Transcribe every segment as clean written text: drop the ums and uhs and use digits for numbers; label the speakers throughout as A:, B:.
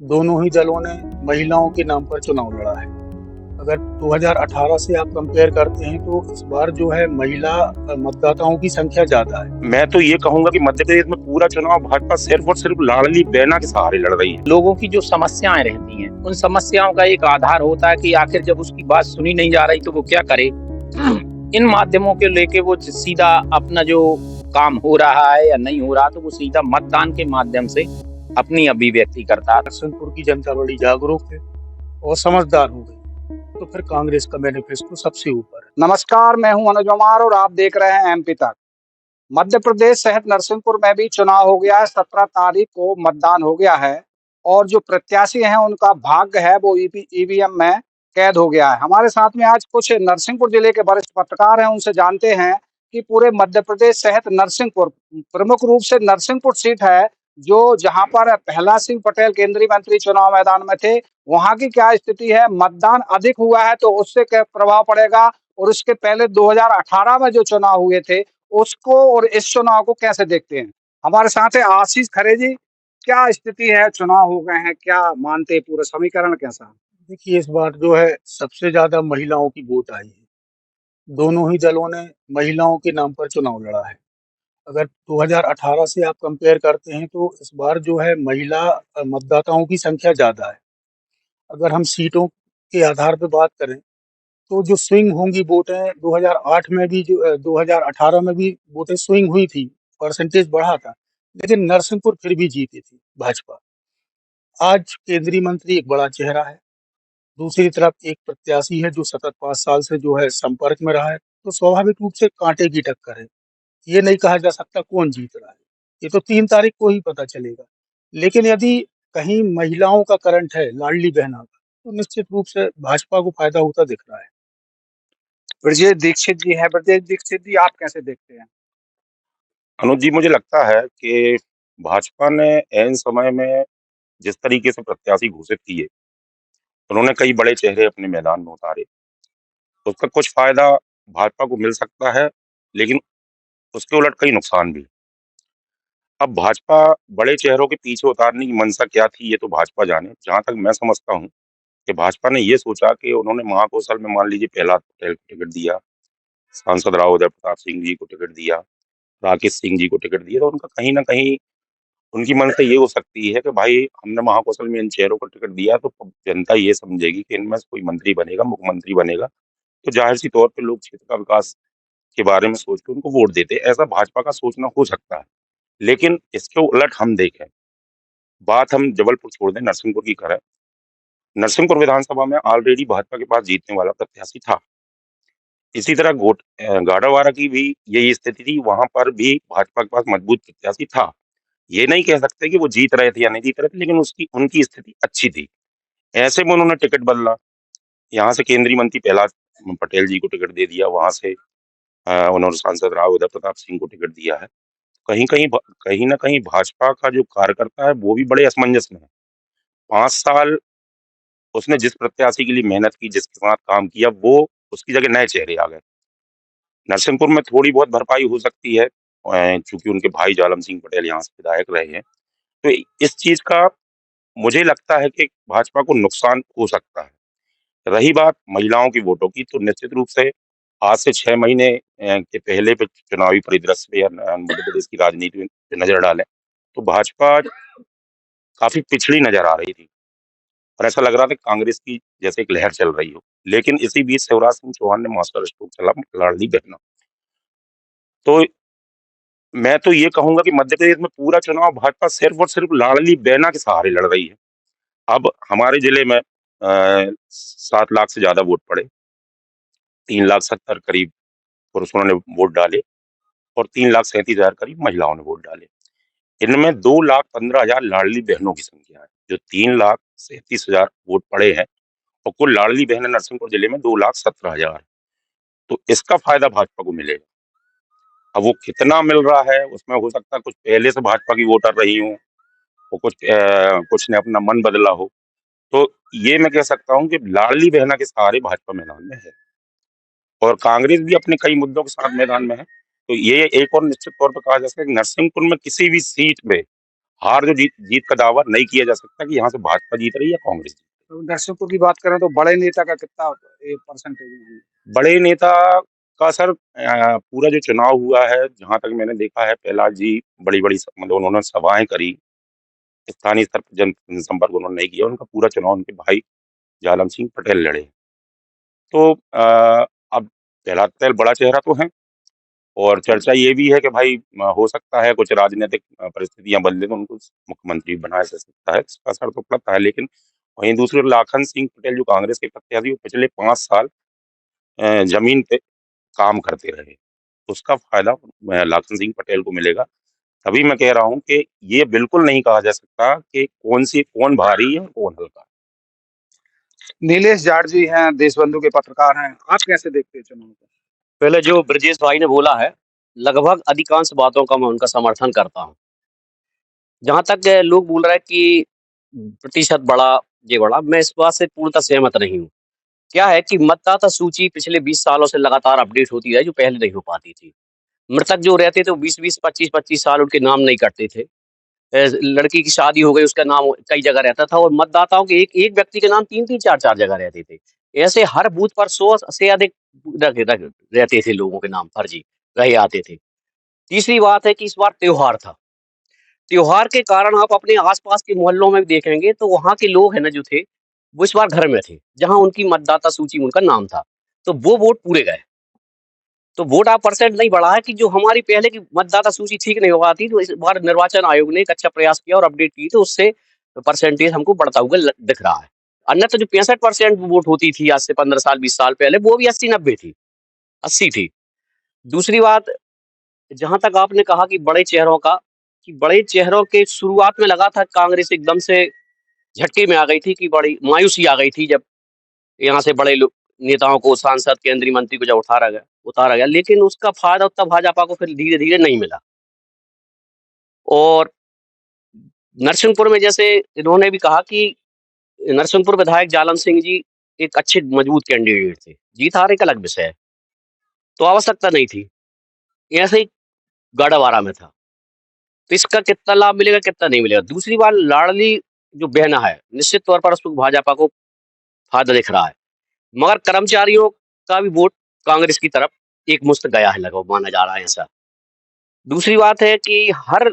A: दोनों ही दलों ने महिलाओं के नाम पर चुनाव लड़ा है। अगर 2018 से आप कंपेयर करते हैं तो इस बार जो है महिला मतदाताओं की संख्या ज़्यादा है।
B: मैं तो ये कहूंगा कि मध्य प्रदेश में पूरा चुनाव भाजपा सिर्फ और सिर्फ लाडली बहना के सहारे लड़ रही है।
C: लोगों की जो समस्याएं रहती हैं उन समस्याओं का एक आधार होता है कि आखिर जब उसकी बात सुनी नहीं जा रही तो वो क्या करे। इन माध्यमों के लेके वो सीधा अपना जो काम हो रहा है या नहीं हो रहा तो वो सीधा मतदान के माध्यम से अपनी अभिव्यक्ति करता है।
A: नरसिंहपुर की जनता बड़ी जागरूक है और समझदार हो गई, तो फिर कांग्रेस का मैनिफेस्टो सबसे ऊपर है।
D: नमस्कार, मैं हूं अनुज कुमार और आप देख रहे हैं एमपी तक। मध्य प्रदेश सहित नरसिंहपुर में भी चुनाव हो गया है। 17 तारीख को मतदान हो गया है और जो प्रत्याशी हैं उनका भाग्य है वो ईवीएम में कैद हो गया है। हमारे साथ में आज कुछ नरसिंहपुर जिले के वरिष्ठ पत्रकार हैं, उनसे जानते हैं कि पूरे मध्य प्रदेश सहित नरसिंहपुर, प्रमुख रूप से नरसिंहपुर सीट है जो जहां पर प्रहलाद सिंह पटेल केंद्रीय मंत्री चुनाव मैदान में थे, वहां की क्या स्थिति है। मतदान अधिक हुआ है तो उससे क्या प्रभाव पड़ेगा और उसके पहले 2018 में जो चुनाव हुए थे उसको और इस चुनाव को कैसे देखते हैं। हमारे साथ है आशीष खरे जी। क्या स्थिति है, चुनाव हो गए हैं, क्या मानते हैं, पूरा समीकरण कैसा?
A: देखिए, इस बार जो है सबसे ज़्यादा महिलाओं की वोट आई है। दोनों ही दलों ने महिलाओं के नाम पर चुनाव लड़ा है। अगर 2018 से आप कंपेयर करते हैं तो इस बार जो है महिला मतदाताओं की संख्या ज़्यादा है। अगर हम सीटों के आधार पे बात करें तो जो स्विंग होंगी वोटें 2008 में भी 2018 में भी वोटें स्विंग हुई थी, परसेंटेज बढ़ा था, लेकिन नरसिंहपुर फिर भी जीती थी भाजपा। आज केंद्रीय मंत्री एक बड़ा चेहरा है, दूसरी तरफ एक प्रत्याशी है जो सतत 5 साल से जो है संपर्क में रहा है, तो स्वाभाविक रूप से कांटे की टक्कर है। ये नहीं कहा जा सकता कौन जीत रहा है, ये तो 3 तारीख को ही पता चलेगा। लेकिन यदि कहीं महिलाओं का करंट है, लाडली बहना का, तो निश्चित रूप से भाजपा को फायदा होता दिख रहा है।
D: ब्रजेश दीक्षित जी है। ब्रजेश दीक्षित जी, आप कैसे देखते हैं?
B: अनुज जी, मुझे लगता है कि भाजपा ने ऐन समय में जिस तरीके से प्रत्याशी घोषित किए, उन्होंने कई बड़े चेहरे अपने मैदान में उतारे। उसका कुछ फायदा भाजपा को मिल सकता है, लेकिन उसके उलट कई नुकसान भी। अब भाजपा बड़े चेहरों के पीछे उतारने की मंशा क्या थी, ये तो भाजपा जाने। जहां तक मैं समझता हूँ कि भाजपा ने ये सोचा कि उन्होंने महाकौशल में मान लीजिए प्रहलाद पटेल को टिकट दिया, सांसद राव उदय प्रताप सिंह जी को टिकट दिया, राकेश सिंह जी को टिकट दिया, तो उनका कहीं ना कहीं उनकी मंशा ये हो सकती है कि भाई हमने महाकौशल में इन चेहरों को टिकट दिया तो जनता ये समझेगी कि इनमें से कोई मंत्री बनेगा, मुख्यमंत्री बनेगा, तो जाहिर सी तौर पे लोग क्षेत्र का विकास के बारे में सोच के उनको वोट देते। ऐसा भाजपा का सोचना हो सकता है, लेकिन इसके उलट हम देखें, बात हम जबलपुर छोड़ दें, नरसिंहपुर की करें। नरसिंहपुर विधानसभा में ऑलरेडी भाजपा के पास जीतने वाला प्रत्याशी था। इसी तरह गाड़ावारा की भी यही स्थिति थी, वहां पर भी भाजपा के पास मजबूत प्रत्याशी था। ये नहीं कह सकते कि वो जीत रहे थे या नहीं जीत रहे थे, लेकिन उसकी उनकी स्थिति अच्छी थी। ऐसे में उन्होंने टिकट बदला, यहाँ से केंद्रीय मंत्री प्रहलाद पटेल जी को टिकट दे दिया, वहां से उन्होंने सांसद राव उदय प्रताप सिंह को टिकट दिया है। कहीं ना कहीं भाजपा का जो कार्यकर्ता है वो भी बड़े असमंजस में है। 5 साल उसने जिस प्रत्याशी के लिए मेहनत की, जिसके साथ काम किया, वो उसकी जगह नए चेहरे आ गए। नरसिंहपुर में थोड़ी बहुत भरपाई हो सकती है, चूंकि उनके भाई जालम सिंह पटेल यहाँ से विधायक रहे हैं, तो इस चीज का मुझे लगता है कि भाजपा को नुकसान हो सकता है। रही बात महिलाओं की वोटों की, तो निश्चित रूप से आज से 6 महीने के पहले पे चुनावी परिदृश्य पे या मध्य प्रदेश की राजनीति पे नजर डालें तो भाजपा काफी पिछड़ी नजर आ रही थी और ऐसा लग रहा था कि कांग्रेस की जैसे एक लहर चल रही हो। लेकिन इसी बीच शिवराज सिंह चौहान ने मास्टर स्ट्रोक चला, लाडली बहना। तो मैं तो ये कहूंगा कि मध्य प्रदेश में पूरा चुनाव भाजपा सिर्फ और सिर्फ लाडली बहना के सहारे लड़ रही है। अब हमारे जिले में 7 लाख से ज्यादा वोट पड़े, 3,70,000 करीब पुरुषों ने वोट डाले और 3,37,000 करीब महिलाओं ने वोट डाले। इनमें 2,15,000 लाडली बहनों की संख्या है। जो 3,37,000 वोट पड़े हैं और कुल लाडली बहनें नरसिंहपुर जिले में 2,17,000, तो इसका फायदा भाजपा को मिलेगा। अब वो कितना मिल रहा है उसमें हो सकता है कुछ पहले से भाजपा की वोटर रही हूँ और कुछ ने अपना मन बदला हो। तो ये मैं कह सकता हूँ कि लाडली बहना के सहारे भाजपा मैदान में है और कांग्रेस भी अपने कई मुद्दों के साथ मैदान में है। तो ये एक और निश्चित तौर पर कहा जा सकता है कि नरसिंहपुर में किसी भी सीट पे हार जो जीत जीत का दावा नहीं किया जा सकता कि यहाँ से भाजपा जीत रही है या कांग्रेस जीत
D: तो नरसिंहपुर की बात करें तो बड़े नेता का कितना परसेंटेज है?
B: रही है। बड़े नेता का सर पूरा जो चुनाव हुआ है, जहां तक मैंने देखा है, प्रहलाद जी बड़ी बड़ी मतलब उन्होंने सभाएं करी, स्थानीय स्तर पर जनसंपर्क उन्होंने नहीं किया, उनका पूरा चुनाव उनके भाई जालम सिंह पटेल लड़े। तो अब प्रहलाद पटेल बड़ा चेहरा तो है, और चर्चा ये भी है कि भाई हो सकता है कुछ राजनीतिक परिस्थितियां बदले तो उनको मुख्यमंत्री बनाया जा सकता है, इसका असर तो पड़ता है। लेकिन वहीं दूसरी ओर लाखन सिंह पटेल जो कांग्रेस के प्रत्याशी, वो पिछले 5 साल जमीन पे काम करते रहे, उसका फायदा लाखन सिंह पटेल को मिलेगा। तभी मैं कह रहा हूं कि ये बिल्कुल नहीं कहा जा सकता कि कौन भारी है और कौन हल्का है।
D: नीलेश जाट जी हैं, देशबंधु के पत्रकार हैं, आप कैसे देखते हैं चुनाव को?
E: पहले जो ब्रजेश भाई ने बोला है, लगभग अधिकांश बातों का मैं उनका समर्थन करता हूँ। जहां तक लोग बोल रहे हैं कि प्रतिशत बढ़ा, ये बढ़ा, मैं इस बात से पूर्णतः सहमत नहीं हूँ। क्या है कि मतदाता सूची पिछले 20 सालों से लगातार अपडेट होती है, जो पहले नहीं हो पाती थी। मृतक जो रहते थे वो 20-20, 25-25 साल उनके नाम नहीं कटते थे। लड़की की शादी हो गई, उसका नाम कई जगह रहता था, और मतदाताओं के एक एक व्यक्ति के नाम 3-3, 4-4 जगह रहते थे। ऐसे हर बूथ पर 100 से अधिक रहते थे, लोगों के नाम फर्जी रहे आते थे। तीसरी बात है कि इस बार त्योहार था। त्योहार के कारण आप अपने आसपास के मोहल्लों में भी देखेंगे तो वहां के लोग है ना जो थे, वो इस बार घर में थे, जहां उनकी मतदाता सूची में उनका नाम था, तो वो वोट पूरे गए। तो वोट आप परसेंट नहीं बढ़ा है कि जो हमारी पहले की मतदाता सूची ठीक नहीं हो पाती, तो इस बार निर्वाचन आयोग ने एक अच्छा प्रयास किया और अपडेट की, तो उससे परसेंटेज हमको बढ़ता हुआ दिख रहा है। अन्यथा जो 65% वोट होती थी आज से 15 साल 20 साल पहले, वो भी 80-90 थी, 80 थी। दूसरी बात, जहां तक आपने कहा कि बड़े चेहरों का, कि बड़े चेहरों के शुरुआत में लगा था कांग्रेस एकदम से झटके में आ गई थी, कि बड़ी मायूसी आ गई थी जब यहाँ से बड़े नेताओं को, सांसद, केंद्रीय मंत्री को जब उतारा गया, लेकिन उसका फायदा उतना भाजपा को फिर धीरे धीरे नहीं मिला। और नरसिंहपुर में जैसे इन्होंने भी कहा कि नरसिंहपुर विधायक जालम सिंह जी एक अच्छे मजबूत कैंडिडेट थे, जीत हार एक अलग विषय है, तो आवश्यकता नहीं थी, ऐसे ही गाड़ावारा में था। तो इसका कितना लाभ मिलेगा, कितना नहीं मिलेगा। दूसरी बात, लाडली जो बहना है, निश्चित तौर पर उसको भाजपा को फायदा दिख रहा है, मगर कर्मचारियों का भी वोट कांग्रेस की तरफ एक मुश्त गया है, लगभग माना जा रहा है ऐसा। दूसरी बात है कि हर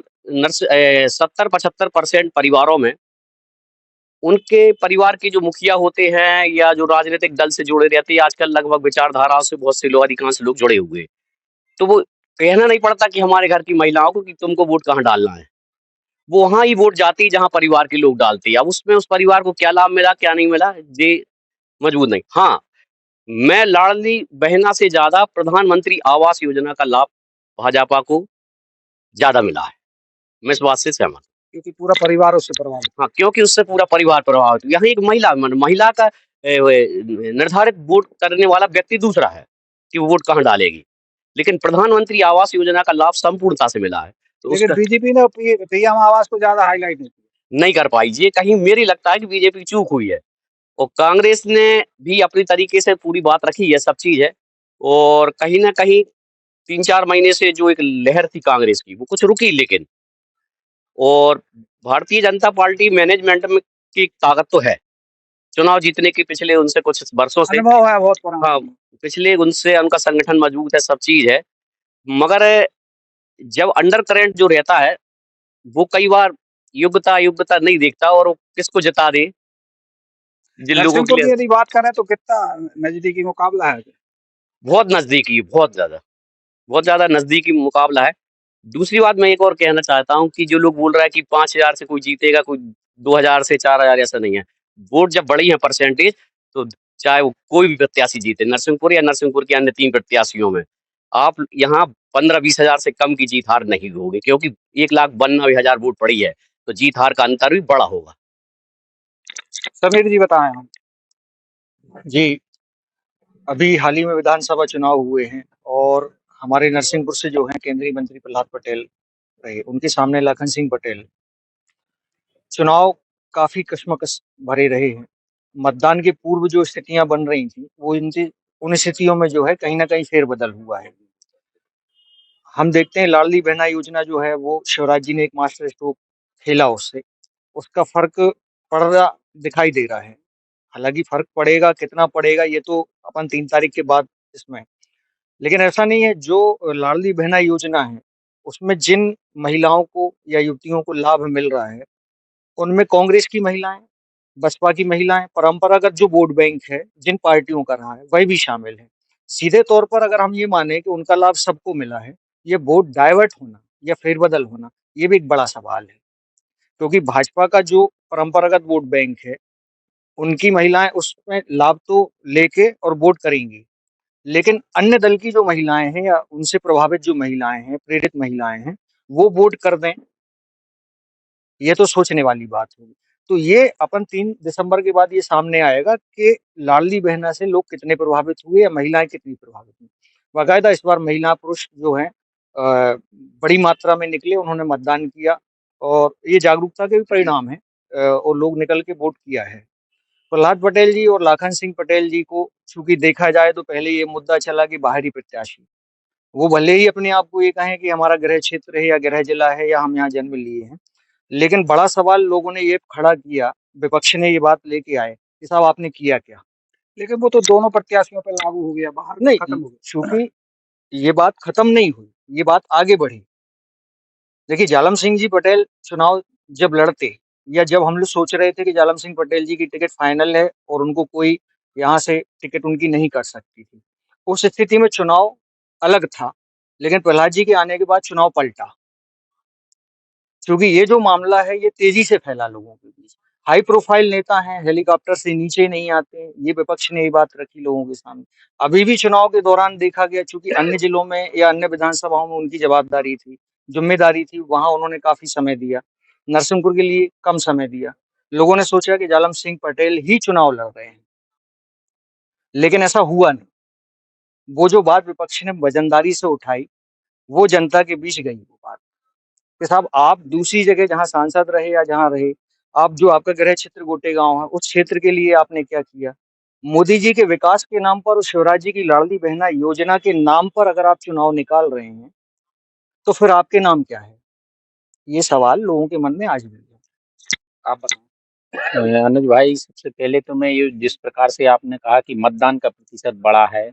E: 70-75% परिवारों में उनके परिवार के जो मुखिया होते हैं या जो राजनीतिक दल से जुड़े रहते हैं, आजकल लगभग विचारधाराओं से बहुत से लोग, अधिकांश लोग जुड़े हुए हैं। तो वो कहना नहीं पड़ता कि हमारे घर की महिलाओं को कि तुमको वोट कहाँ डालना है, वो वहां ही वोट जाती है जहां परिवार के लोग डालते हैं। अब उसमें उस परिवार को क्या लाभ मिला, क्या नहीं मिला, ये मजबूत नहीं। हाँ, मैं लाडली बहना से ज्यादा प्रधानमंत्री आवास योजना का लाभ भाजपा को ज्यादा मिला है, मैं इस बात से सहमत हूं।
D: क्योंकि पूरा परिवार उससे प्रभावित।
E: हाँ, क्योंकि उससे पूरा परिवार प्रभावित हुआ। यहाँ एक महिला का निर्धारित वोट करने वाला व्यक्ति दूसरा है कि वो वोट कहाँ डालेगी, लेकिन प्रधानमंत्री आवास योजना का लाभ संपूर्णता से मिला है, तो
D: लेकिन
E: उसका
D: बीजेपी ने पीएम आवास को ज्यादा हाईलाइट नहीं किया।
E: नहीं कर पाई। ये कहीं मेरी लगता है कि बीजेपी की चूक हुई है, और कांग्रेस ने भी अपनी तरीके से पूरी बात रखी है, सब चीज है, और कहीं ना कहीं 3-4 महीने से जो एक लहर थी कांग्रेस की, वो कुछ रुकी, लेकिन और भारतीय जनता पार्टी मैनेजमेंट में की ताकत तो है, चुनाव जीतने की पिछले उनसे कुछ वर्षों से।
D: अनुभव है बहुत पुराना।
E: हाँ, पिछले उनसे उनका संगठन मजबूत है, सब चीज है, मगर जब अंडर करंट जो रहता है, वो कई बार योग्यता योग्यता नहीं देखता, और वो किसको जिता दे जिन लोगों के
D: नरसिंहपुर
E: लिए।
D: की यदि बात करें तो कितना नजदीकी मुकाबला है?
E: बहुत नजदीकी, बहुत ज्यादा नजदीकी मुकाबला है। दूसरी बात मैं एक और कहना चाहता हूँ कि जो लोग बोल रहा है कि 5,000 से कोई जीतेगा, कोई 2,000 से 4,000, ऐसा नहीं है। वोट जब बढ़ी है परसेंटेज, तो चाहे वो कोई भी प्रत्याशी जीते, नरसिंहपुर या नरसिंहपुर के अन्य 3 प्रत्याशियों में, आप यहाँ 15-20 हजार से कम की जीत हार नहीं होगी, क्योंकि 1,92,000 वोट पड़ी है, तो जीत हार का अंतर भी बड़ा होगा।
D: समीर जी बताएं हम।
A: जी, अभी हाल ही में विधानसभा चुनाव हुए हैं और हमारे नरसिंहपुर से जो हैं केंद्रीय मंत्री प्रहलाद पटेल रहे, उनके सामने लाखन सिंह पटेल। चुनाव काफी कशमकश भरे रहे हैं। मतदान के पूर्व जो स्थितियां बन रही थी, वो उन स्थितियों में जो है कहीं ना कहीं फेरबदल हुआ है। हम देखते हैं लाडली बहना योजना जो है वो शिवराज जी ने एक मास्टर स्ट्रोक
F: खेला उससे, उसका फ़र्क पड़ रहा दिखाई दे रहा है। हालाँकि फ़र्क पड़ेगा, कितना पड़ेगा ये तो अपन 3 तारीख के बाद इसमें, लेकिन ऐसा नहीं है जो लाडली बहना योजना है, उसमें जिन महिलाओं को या युवतियों को लाभ मिल रहा है, उनमें कांग्रेस की महिलाएँ, बसपा की महिलाएँ, परंपरागत जो वोट बैंक है, जिन पार्टियों का रहा है, वही भी शामिल हैं। सीधे तौर पर अगर हम ये माने कि उनका लाभ सबको मिला है, ये वोट डाइवर्ट होना या फेरबदल होना, ये भी एक बड़ा सवाल है। क्योंकि भाजपा का जो परंपरागत वोट बैंक है, उनकी महिलाएँ उसमें लाभ तो लेके और वोट करेंगी। लेकिन अन्य दल की जो महिलाएँ हैं या उनसे प्रभावित जो महिलाएँ हैं, प्रेरित महिलाएँ हैं, वो वोट कर दें, ये तो सोचने वाली बात होगी। तो ये अपन 3 दिसंबर के बाद ये सामने आएगा कि लाडली बहना से लोग कितने प्रभावित हुए या महिलाएँ कितनी प्रभावित हुईं। बाकायदा इस बार महिला पुरुष जो हैं बड़ी मात्रा में निकले, उन्होंने मतदान किया और ये जागरूकता के भी परिणाम हैं और लोग निकल के वोट किया है। प्रहलाद पटेल जी और लाखन सिंह पटेल जी को चूँकि देखा जाए तो पहले ये मुद्दा चला कि बाहरी प्रत्याशी। वो भले ही अपने आप को ये कहें कि हमारा गृह क्षेत्र है या गृह जिला है या हम यहाँ जन्म लिए हैं। लेकिन बड़ा सवाल लोगों ने ये खड़ा किया, विपक्ष ने ये बात लेके आए कि साहब आपने किया क्या?
D: लेकिन वो तो दोनों प्रत्याशियों पे लागू हो गया, बाहर का
F: नहीं,
D: खत्म हो गया।
F: चूँकि ये बात खत्म नहीं हुई, ये बात आगे बढ़ी। देखिए जालम सिंह जी पटेल चुनाव जब लड़ते या जब हम लोग सोच रहे थे कि जालम सिंह पटेल जी की टिकट फाइनल है और उनको कोई यहाँ से टिकट उनकी नहीं कट सकती थी। उस स्थिति में चुनाव अलग था, लेकिन प्रहलाद जी के आने के बाद चुनाव पलटा। क्योंकि ये जो मामला है ये तेजी से फैला लोगों के बीच। हाई प्रोफाइल नेता हैं, हेलीकॉप्टर से नीचे नहीं आते, ये विपक्ष ने ये बात रखी लोगों के सामने। अभी भी चुनाव के दौरान देखा गया चूँकि अन्य जिलों में या अन्य विधानसभाओं में उनकी जवाबदारी थी, ज़िम्मेदारी थी, वहाँ उन्होंने काफ़ी समय दिया। नरसिंहपुर के लिए कम समय दिया। लोगों ने सोचा कि जालम सिंह पटेल ही चुनाव लड़ रहे हैं, लेकिन ऐसा हुआ नहीं। वो जो बात विपक्ष ने वजनदारी से उठाई, वो जनता के बीच गई वो बात। कि साहब आप दूसरी जगह जहाँ सांसद रहे या जहाँ रहे, आप जो आपका गृह क्षेत्र गोटेगांव है, उस क्षेत्र के लिए आपने क्या किया? मोदी जी के विकास के नाम पर और शिवराज जी की लाडली बहना योजना के नाम पर अगर आप चुनाव निकाल रहे हैं, तो फिर आपके नाम क्या है? ये सवाल लोगों के मन में आज भी है। आप बताएं।
C: अनुज भाई, सबसे पहले तो मैं ये जिस प्रकार से आपने कहा कि मतदान का प्रतिशत बढ़ा है,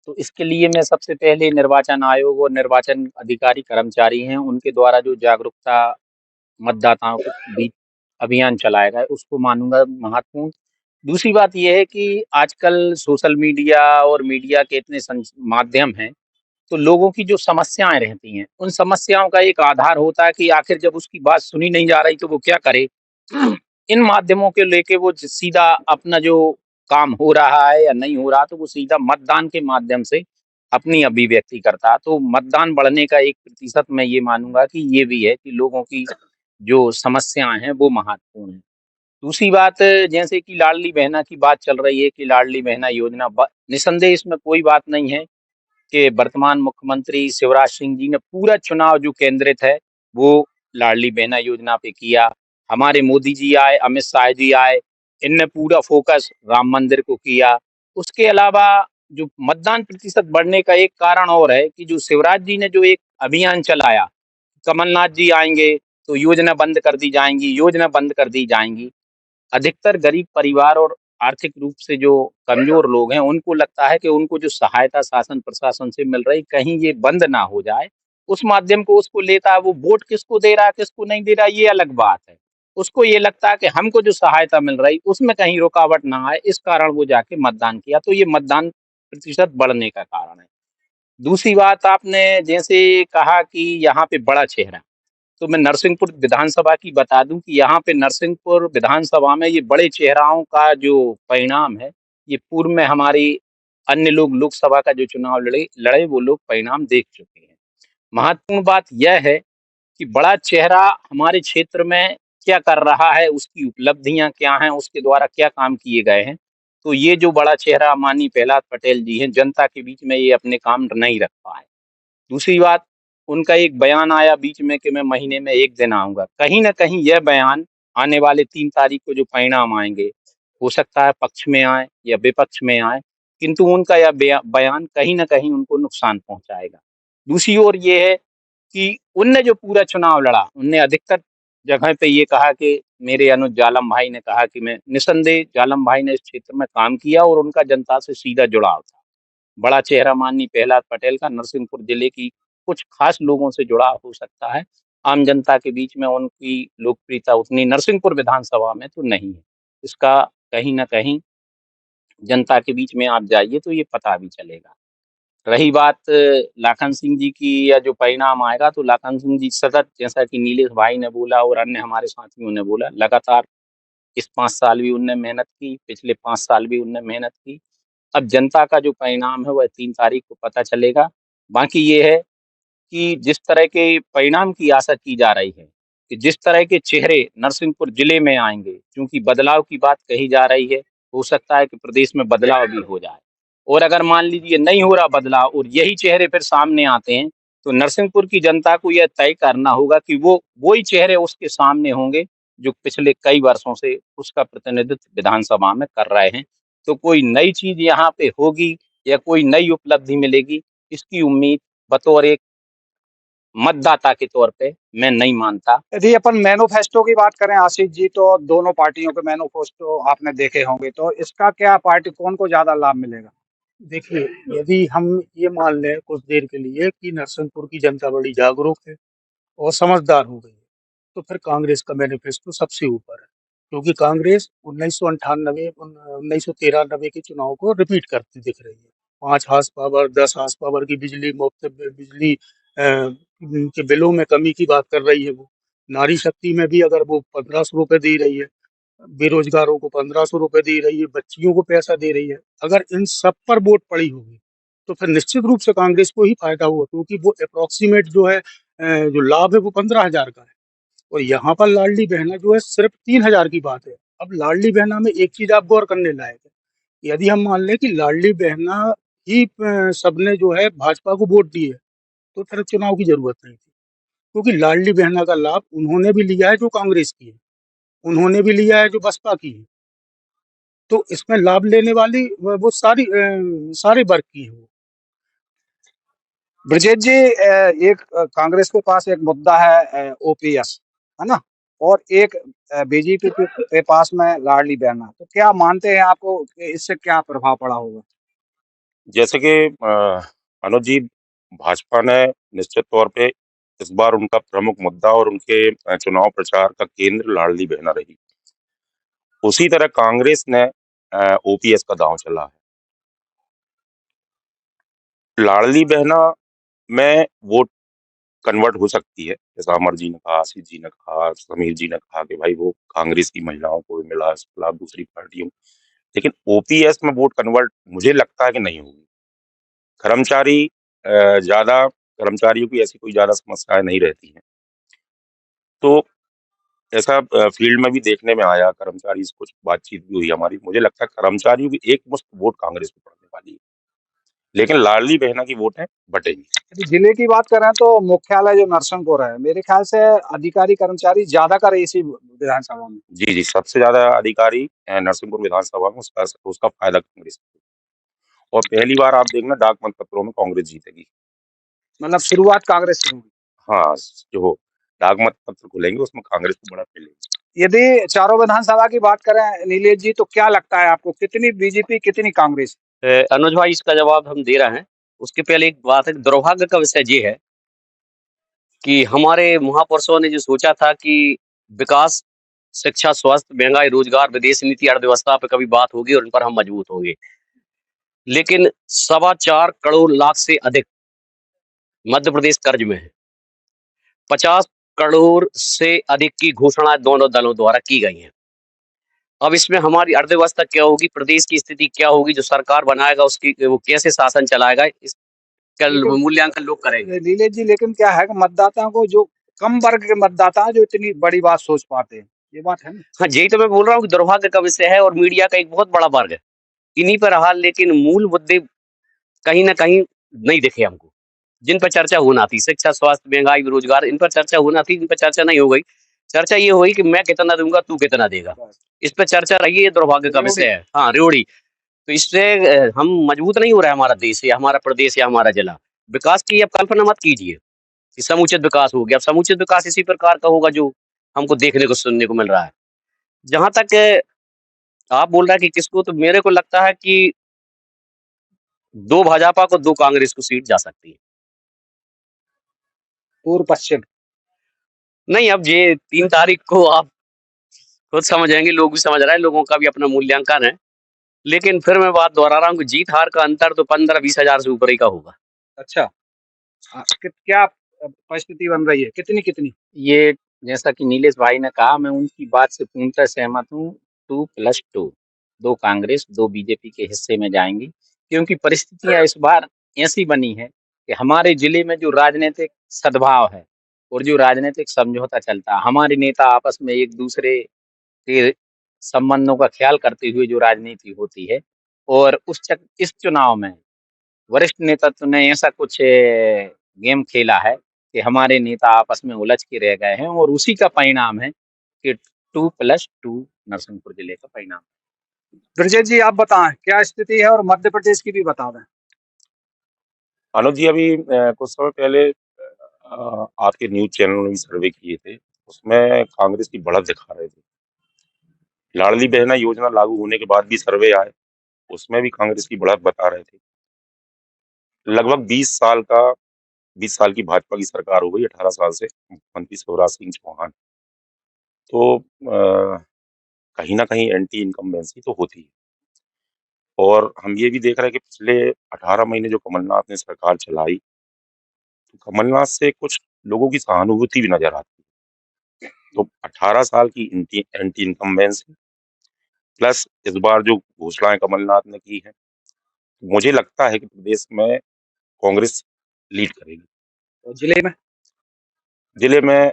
C: तो इसके लिए मैं सबसे पहले निर्वाचन आयोग और निर्वाचन अधिकारी कर्मचारी हैं, उनके द्वारा जो जागरूकता मतदाताओं के बीच अभियान चलाया गया है, उसको मानूंगा महत्वपूर्ण। दूसरी बात यह है कि आजकल सोशल मीडिया और मीडिया के इतने माध्यम हैं, तो लोगों की जो समस्याएं रहती हैं, उन समस्याओं का एक आधार होता है कि आखिर जब उसकी बात सुनी नहीं जा रही तो वो क्या करे। इन माध्यमों के लेके वो सीधा अपना जो काम हो रहा है या नहीं हो रहा, तो वो सीधा मतदान के माध्यम से अपनी अभिव्यक्ति करता है। तो मतदान बढ़ने का एक प्रतिशत मैं ये मानूंगा कि ये भी है कि लोगों की जो समस्याएं हैं वो महत्वपूर्ण है। दूसरी बात, जैसे कि लाडली बहना की बात चल रही है कि लाडली बहना योजना, निसंदेह इसमें कोई बात नहीं है कि वर्तमान मुख्यमंत्री शिवराज सिंह जी ने पूरा चुनाव जो केंद्रित है वो लाडली बहना योजना पे किया। हमारे मोदी जी आए, अमित शाह जी आए, इनने पूरा फोकस राम मंदिर को किया। उसके अलावा जो मतदान प्रतिशत बढ़ने का एक कारण और है कि जो शिवराज जी ने जो एक अभियान चलाया, कमलनाथ जी आएंगे तो योजना बंद कर दी जाएंगी, योजना बंद कर दी जाएंगी। अधिकतर गरीब परिवार और आर्थिक रूप से जो कमजोर लोग हैं, उनको लगता है कि उनको जो सहायता शासन प्रशासन से मिल रही, कहीं ये बंद ना हो जाए। उस माध्यम को उसको लेता है, वो वोट किसको दे रहा है किसको नहीं दे रहा ये अलग बात है। उसको ये लगता है कि हमको जो सहायता मिल रही उसमें कहीं रुकावट ना आए, इस कारण वो जाके मतदान किया। तो ये मतदान प्रतिशत बढ़ने का कारण है। दूसरी बात, आपने जैसे कहा कि यहाँ पे बड़ा चेहरा, तो मैं नरसिंहपुर विधानसभा की बता दूं कि यहाँ पे नरसिंहपुर विधानसभा में ये बड़े चेहराओं का जो परिणाम है, ये पूर्व में हमारी अन्य लोग लोकसभा का जो चुनाव लड़े लड़े वो लोग परिणाम देख चुके हैं। महत्वपूर्ण बात यह है कि बड़ा चेहरा हमारे क्षेत्र में क्या कर रहा है, उसकी उपलब्धियां क्या हैं, उसके द्वारा क्या काम किए गए हैं। तो ये जो बड़ा चेहरा माननीय प्रहलाद पटेल जी हैं, जनता के बीच में ये अपने काम नहीं रख पाए। दूसरी बात, उनका एक बयान आया बीच में कि मैं महीने में 1 दिन आऊँगा। कहीं न कहीं यह बयान आने वाले 3 तारीख को जो परिणाम आएँगे, हो सकता है पक्ष में आए या विपक्ष में आए, किंतु उनका यह बयान कहीं न कहीं उनको नुकसान पहुँचाएगा। दूसरी ओर ये है कि उनने जो पूरा चुनाव लड़ा, उनने अधिकतर जगह पे ये कहा कि मेरे अनुज जालम भाई ने कहा कि मैं निसंदेह जालम भाई ने इस क्षेत्र में काम किया और उनका जनता से सीधा जुड़ाव था। बड़ा चेहरा माननीय प्रहलाद पटेल का नरसिंहपुर जिले की कुछ खास लोगों से जुड़ाव हो सकता है। आम जनता के बीच में उनकी लोकप्रियता उतनी नरसिंहपुर विधानसभा में तो नहीं है। इसका कहीं न कहीं जनता के बीच में आप जाइए तो ये पता भी चलेगा। रही बात लाखन सिंह जी की या जो परिणाम आएगा, तो लाखन सिंह जी सतत, जैसा कि नीलेश भाई ने बोला और अन्य हमारे साथियों ने बोला, लगातार इस 5 साल भी उनने मेहनत की, पिछले 5 साल भी उनने मेहनत की। अब जनता का जो परिणाम है वह 3 तारीख को पता चलेगा। बाकी ये है कि जिस तरह के परिणाम की आशा की जा रही है, कि जिस तरह के चेहरे नरसिंहपुर जिले में आएँगे, क्योंकि बदलाव की बात कही जा रही है, हो सकता है कि प्रदेश में बदलाव भी हो जाए। और अगर मान लीजिए नहीं हो रहा बदलाव और यही चेहरे फिर सामने आते हैं, तो नरसिंहपुर की जनता को यह तय करना होगा कि वही चेहरे उसके सामने होंगे, जो पिछले कई वर्षों से उसका प्रतिनिधित्व विधानसभा में कर रहे हैं। तो कोई नई चीज़ यहाँ पे होगी या कोई नई उपलब्धि मिलेगी, इसकी उम्मीद बतौर एक मतदाता के तौर पे मैं नहीं मानता।
D: यदि अपन मैनिफेस्टो की बात करें आशीष जी, तो दोनों पार्टियों के मैनिफेस्टो आपने देखे होंगे, तो इसका क्या पार्टी कौन को ज्यादा लाभ मिलेगा?
A: देखिए, यदि हम ये मान लें कुछ देर के लिए कि नरसिंहपुर की जनता बड़ी जागरूक है और समझदार हो गई है, तो फिर कांग्रेस का मैनिफेस्टो सबसे ऊपर है। क्योंकि कांग्रेस 1993 के चुनाव को रिपीट करती दिख रही है। 5 हॉर्स पावर, 10 हॉर्स पावर की बिजली, मुफ्त बिजली के बिलों में कमी की बात कर रही है वो। नारी शक्ति में भी अगर वो 1500 रुपए दे रही है, बेरोजगारों को 1500 रुपए दे रही है, बच्चियों को पैसा दे रही है। अगर इन सब पर वोट पड़ी होगी, तो फिर निश्चित रूप से कांग्रेस को ही फायदा हुआ, क्योंकि वो अप्रोक्सीमेट जो है जो लाभ है वो 15,000 का है। और यहाँ पर लाडली बहना जो है सिर्फ 3,000 की बात है। अब लाडली बहना में एक चीज आप गौर करने लायक है, यदि हम मान लें कि लाडली बहना ही सबने जो है भाजपा को वोट दिए, तो फिर चुनाव की जरूरत नहीं थी। क्योंकि लाडली बहना का लाभ उन्होंने भी लिया है जो कांग्रेस की है, उन्होंने भी लिया है जो बसपा की है। तो इसमें लाभ लेने वाली वो सारे वर्ग की है वो।
D: ब्रजेश जी, एक कांग्रेस के पास एक मुद्दा है ओपीएस, है ना, और एक बीजेपी के पास में लाडली बहना, तो क्या मानते हैं आपको कि इससे क्या प्रभाव पड़ा होगा?
B: जैसे कि अनुज जी, भाजपा ने निश्चित तौर पे इस बार उनका प्रमुख मुद्दा और उनके चुनाव प्रचार का केंद्र लाडली बहना रही। उसी तरह कांग्रेस ने ओपीएस का दांव चला है। लाडली बहना में वोट कन्वर्ट हो सकती है, जैसा अमर जी ने कहा, आशीष जी ने कहा, समीर जी ने कहा कि भाई वो कांग्रेस की महिलाओं को भी मिला, इसके खिलाफ दूसरी पार्टियों, लेकिन ओपीएस में वोट कन्वर्ट मुझे लगता है कि नहीं होगी। कर्मचारी ज्यादा कर्मचारियों की ऐसी कोई ज्यादा समस्याएं नहीं रहती हैं, तो ऐसा फील्ड में भी देखने में आया, कर्मचारी से कुछ बातचीत भी हुई हमारी। मुझे लगता है कर्मचारियों की एक मुश्त वोट कांग्रेस को पड़ने वाली है, लेकिन लाडली बहना की वोट है बटेगी।
D: यदि जिले की बात करें तो मुख्यालय जो नरसिंहपुर है, मेरे ख्याल से अधिकारी कर्मचारी ज्यादा करे इसी विधानसभा में।
B: जी, सबसे ज्यादा अधिकारी नरसिंहपुर विधानसभा में, उसका फायदा कांग्रेस को। और पहली बार आप देखना डाक मतपत्रों में कांग्रेस जीतेगी।
D: मतलब शुरुआत कांग्रेस से होगी।
B: हाँ, जो डाक मतपत्र खुलेंगे उसमें कांग्रेस को बड़ा मिलेगी।
D: यदि चारों विधानसभा की बात करें नीलेश जी, तो क्या लगता है आपको, कितनी बीजेपी कितनी कांग्रेस?
E: अनुज भाई, इसका जवाब हम दे रहे हैं। उसके पहले एक बात है, दुर्भाग्य का विषय ये है कि हमारे महापुरुषों ने जो सोचा था कि विकास, शिक्षा, स्वास्थ्य, महंगाई, रोजगार, विदेश नीति, अर्थव्यवस्था पे कभी बात होगी और इन पर हम मजबूत होंगे, लेकिन 4.25 करोड़ लाख से अधिक मध्य प्रदेश कर्ज में है। 50 करोड़ से अधिक की घोषणा दोनों दलों द्वारा की गई है। अब इसमें हमारी अर्थव्यवस्था क्या होगी, प्रदेश की स्थिति क्या होगी, जो सरकार बनाएगा उसकी वो कैसे शासन चलाएगा, इसका मूल्यांकन लोग करेंगे।
D: नीलेश जी, लेकिन क्या है कि मतदाताओं को, जो कम वर्ग के मतदाता हैं, जो इतनी बड़ी बात सोच पाते हैं, ये बात है ना।
E: हाँ, यही तो मैं बोल रहा हूँ कि दुर्भाग्य का विषय है और मीडिया का एक बहुत बड़ा वर्ग है इन्हीं पर हाल, लेकिन मूल मुद्दे कहीं ना कहीं नहीं दिखे हमको, जिन पर चर्चा होना थी, शिक्षा, स्वास्थ्य, महंगाई, बेरोजगार, इन पर चर्चा होना थी, इन पर चर्चा नहीं हो गई। चर्चा ये हुई कि मैं कितना दूंगा, तू कितना देगा, इस पर चर्चा रही है। ये दुर्भाग्य का विषय है। हाँ, रेवड़ी। तो इससे हम मजबूत नहीं हो रहा है हमारा देश या हमारा प्रदेश या हमारा जिला। विकास की अब कल्पना मत कीजिए कि समुचित विकास हो गया। अब समुचित विकास इसी प्रकार का होगा जो हमको देखने को सुनने को मिल रहा है। जहां तक आप बोल रहे हैं कि किसको, तो मेरे को लगता है कि 2 भाजपा को 2 कांग्रेस को सीट जा सकती है।
D: पूर्व पश्चिम।
E: नहीं, अब ये 3 तारीख को आप खुद समझ जाएंगे, लोग भी समझ रहे हैं, लोगों का भी अपना मूल्यांकन है। लेकिन फिर मैं बात दोहरा रहा हूँ कि जीत हार का अंतर तो 15-20 हजार से ऊपर ही का होगा।
D: अच्छा, क्या परिस्थिति बन रही है, कितनी कितनी?
C: ये जैसा कि नीलेश भाई ने कहा, मैं उनकी बात से पूर्णतः सहमत हूँ। 2+2, 2 कांग्रेस 2 बीजेपी के हिस्से में जाएंगी, क्योंकि परिस्थितियां इस बार ऐसी बनी है कि हमारे जिले में जो राजनीतिक सद्भाव है और जो राजनीतिक समझौता चलता है, हमारे नेता आपस में एक दूसरे के संबंधों का ख्याल करते हुए जो राजनीति होती है, और इस चुनाव में वरिष्ठ नेतृत्व ने ऐसा कुछ गेम खेला है कि हमारे नेता आपस में उलझ के रह गए हैं, और उसी का परिणाम है कि 2+2 नरसिंहपुर जिले का परिणाम।
D: ब्रजेश जी, आप बताएं क्या स्थिति है, और मध्य प्रदेश की भी बता दें।
B: अनुज जी, अभी कुछ समय पहले आपके न्यूज चैनल ने भी सर्वे किए थे, उसमें कांग्रेस की बढ़त दिखा रहे थे। लाडली बहना योजना लागू होने के बाद भी सर्वे आए, उसमें भी कांग्रेस की बढ़त बता रहे थे। लगभग 20 साल की भाजपा की सरकार हो गई, 18 साल से मुख्यमंत्री शिवराज सिंह चौहान। तो कहीं ना कहीं एंटी इनकम्बेंसी तो होती है, और हम ये भी देख रहे हैं कि पिछले 18 महीने जो कमलनाथ ने सरकार चलाई, तो कमलनाथ से कुछ लोगों की सहानुभूति भी नजर आती है। तो 18 साल की एंटी इनकम्बेंसी प्लस इस बार जो घोषणाएं कमलनाथ ने की है, मुझे लगता है कि प्रदेश में कांग्रेस लीड करेगी।
D: और जिले में?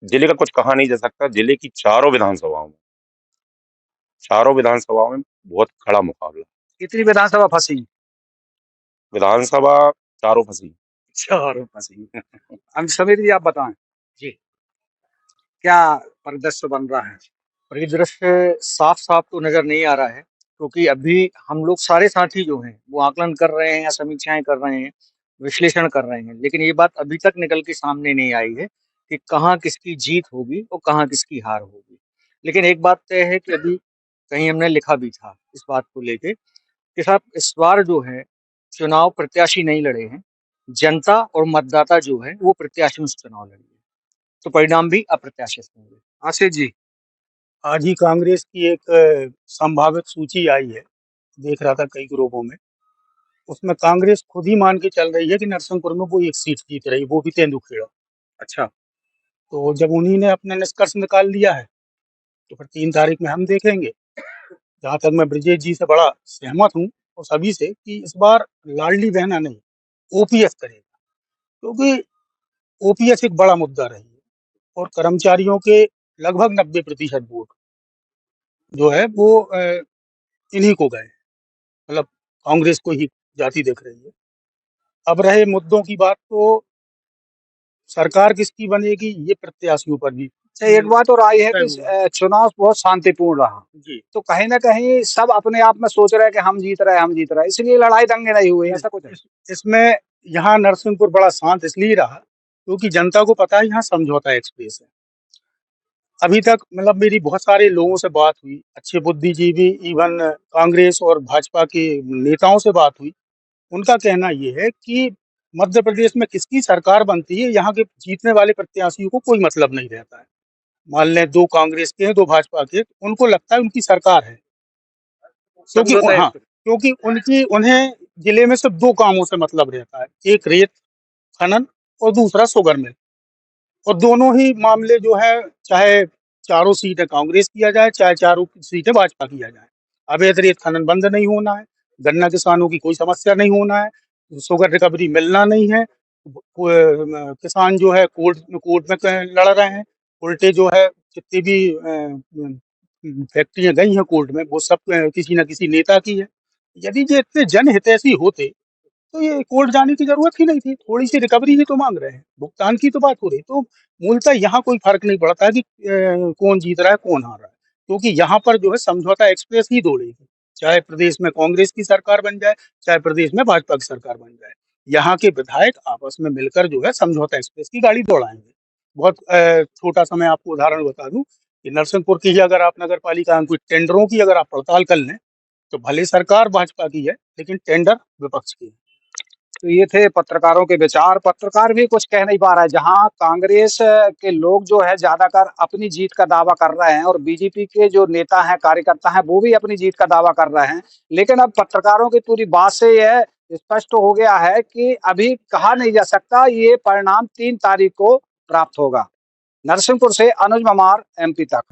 B: जिले का कुछ कहा नहीं जा सकता। जिले की चारों विधानसभाओं में बहुत कड़ा मुकाबला।
D: कितनी विधानसभा फंसी?
B: विधानसभा चारों फंसी।
D: चारों फंसी। अंक समीर जी, आप बताएं
F: जी।
D: क्या परिदृश्य बन रहा है?
F: परिदृश्य साफ साफ तो नजर नहीं आ रहा है, क्योंकि अभी हम लोग सारे साथी जो हैं वो आकलन कर रहे हैं या समीक्षाएं कर रहे हैं, विश्लेषण कर रहे हैं, लेकिन ये बात अभी तक निकल के सामने नहीं आई है कि कहाँ किसकी जीत होगी और कहाँ किसकी हार होगी। लेकिन एक बात तय है कि अभी कहीं हमने लिखा भी था इस बात को लेके कि साहब इस बार जो है चुनाव प्रत्याशी नहीं लड़े हैं, जनता और मतदाता जो है वो प्रत्याशियों से चुनाव लड़ी है, तो परिणाम भी अप्रत्याशित होंगे।
D: आशीष जी।
A: आज ही कांग्रेस की एक संभावित सूची आई है, देख रहा था कई ग्रुपों में। उसमें कांग्रेस खुद ही मान के चल रही है कि नरसिंहपुर में वो एक सीट जीत रही, वो भी तेंदुखेड़ा।
D: अच्छा।
A: तो जब उन्हीं ने अपना निष्कर्ष निकाल लिया है, तो फिर 3 तारीख में हम देखेंगे। जहाँ तक मैं ब्रजेश जी से बड़ा सहमत हूँ और सभी से कि इस बार लाडली बहना नहीं, ओपीएस करेगा, क्योंकि ओपीएस एक बड़ा मुद्दा रही है और कर्मचारियों के लगभग 90% वोट जो है वो इन्हीं को गए, मतलब कांग्रेस को ही जाती दिख रही है। अब रहे मुद्दों की बात, तो सरकार किसकी बनेगी ये प्रत्याशियों पर भी।
D: अच्छा, एक बात और आई है कि चुनाव बहुत शांतिपूर्ण रहा
A: जी,
D: तो कहीं ना कहीं सब अपने आप में सोच रहे हैं कि हम जीत रहे हैं, इसलिए लड़ाई दंगे नहीं हुए, ऐसा कुछ है?
A: इसमें यहाँ नरसिंहपुर बड़ा शांत इसलिए रहा क्योंकि जनता को पता है यहाँ समझौता एक्सप्रेस है। अभी तक मतलब मेरी बहुत सारे लोगों से बात हुई, अच्छे बुद्धिजीवी, इवन कांग्रेस और भाजपा के नेताओं से बात हुई। उनका कहना ये है कि मध्य प्रदेश में किसकी सरकार बनती है, यहाँ के जीतने वाले प्रत्याशियों को कोई मतलब नहीं रहता है। मान लें 2 कांग्रेस के हैं, 2 भाजपा के, उनको लगता है उनकी सरकार है, क्योंकि
D: समझौता
A: हाँ, क्योंकि उन्हें जिले में सिर्फ 2 कामों से मतलब रहता है, एक रेत खनन और दूसरा शुगर मिल। और दोनों ही मामले जो है, चाहे चारों सीटें कांग्रेस किया जाए, चाहे चारों सीटें भाजपा किया जाए, अवैध रेत खनन बंद नहीं होना है, गन्ना किसानों की कोई समस्या नहीं होना है, शुगर रिकवरी मिलना नहीं है। किसान जो है कोर्ट में लड़ रहे हैं, उल्टे जो है जितनी भी फैक्ट्रियां गई हैं कोर्ट में, वो सब किसी न किसी नेता की है। यदि ये इतने जनहितैषी होते तो ये कोर्ट जाने की जरूरत ही नहीं थी। थोड़ी सी रिकवरी ही तो मांग रहे हैं, भुगतान की तो बात हो रही। तो मूलतः यहाँ कोई फर्क नहीं पड़ता है कि कौन जीत रहा है कौन हार रहा है, क्योंकि यहाँ पर जो है समझौता एक्सप्रेस ही दौड़ेगी, चाहे प्रदेश में कांग्रेस की सरकार बन जाए, चाहे प्रदेश में भाजपा की सरकार बन जाए। यहाँ के विधायक आपस में मिलकर जो है समझौता एक्सप्रेस की गाड़ी दौड़ाएंगे। बहुत छोटा-सा मैं आपको उदाहरण बता दूँ कि नरसिंहपुर की ही अगर आप नगर पालिका में कोई टेंडरों की अगर आप पड़ताल कर लें, तो भले सरकार भाजपा की है, लेकिन टेंडर विपक्ष के हैं।
D: तो ये थे पत्रकारों के विचार। पत्रकार भी कुछ कह नहीं पा रहा है। जहाँ कांग्रेस के लोग जो है ज़्यादातर अपनी जीत का दावा कर रहे हैं और बीजेपी के जो नेता हैं, कार्यकर्ता हैं, वो भी अपनी जीत का दावा कर रहे हैं। लेकिन अब पत्रकारों की पूरी बात से यह स्पष्ट हो गया है कि अभी कहा नहीं जा सकता, ये परिणाम 3 तारीख को प्राप्त होगा। नरसिंहपुर से अनुज ममार, एमपी तक।